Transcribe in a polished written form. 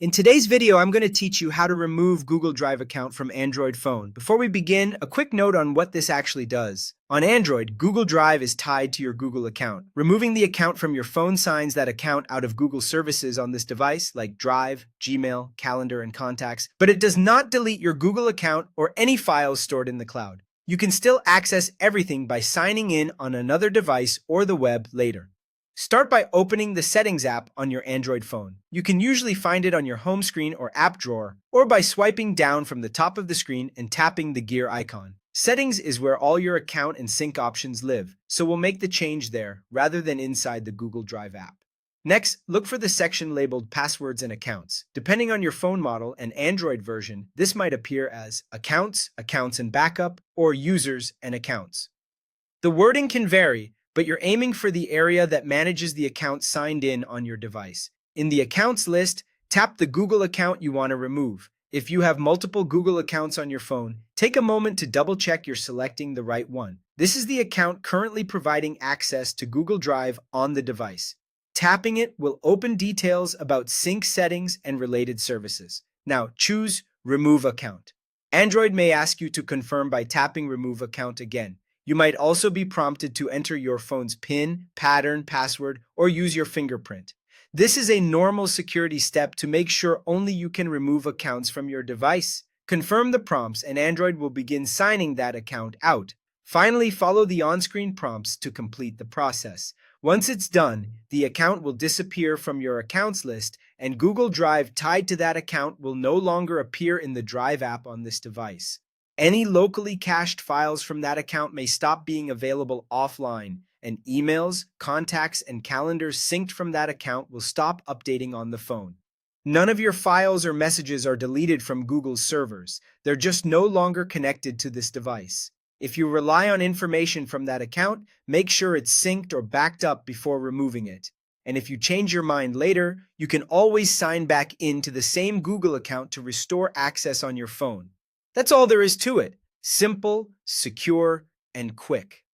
In today's video, I'm going to teach you how to remove Google Drive account from Android phone. Before we begin, a quick note on what this actually does. On Android, Google Drive is tied to your Google account. Removing the account from your phone signs that account out of Google services on this device, like Drive, Gmail, Calendar, and Contacts, but it does not delete your Google account or any files stored in the cloud. You can still access everything by signing in on another device or the web later. Start by opening the Settings app on your Android phone. You can usually find it on your home screen or app drawer, or by swiping down from the top of the screen and tapping the gear icon. Settings is where all your account and sync options live, so we'll make the change there rather than inside the Google Drive app. Next, look for the section labeled Passwords and Accounts. Depending on your phone model and Android version, this might appear as Accounts, Accounts and Backup, or Users and Accounts. The wording can vary, but you're aiming for the area that manages the account signed in on your device. In the Accounts list, tap the Google account you want to remove. If you have multiple Google accounts on your phone, take a moment to double-check you're selecting the right one. This is the account currently providing access to Google Drive on the device. Tapping it will open details about sync settings and related services. Now, choose Remove Account. Android may ask you to confirm by tapping Remove Account again. You might also be prompted to enter your phone's PIN, pattern, password, or use your fingerprint. This is a normal security step to make sure only you can remove accounts from your device. Confirm the prompts and Android will begin signing that account out. Finally, follow the on-screen prompts to complete the process. Once it's done, the account will disappear from your accounts list and Google Drive tied to that account will no longer appear in the Drive app on this device. Any locally cached files from that account may stop being available offline, and emails, contacts, and calendars synced from that account will stop updating on the phone. None of your files or messages are deleted from Google's servers. They're just no longer connected to this device. If you rely on information from that account, make sure it's synced or backed up before removing it. And if you change your mind later, you can always sign back into the same Google account to restore access on your phone. That's all there is to it. Simple, secure, and quick.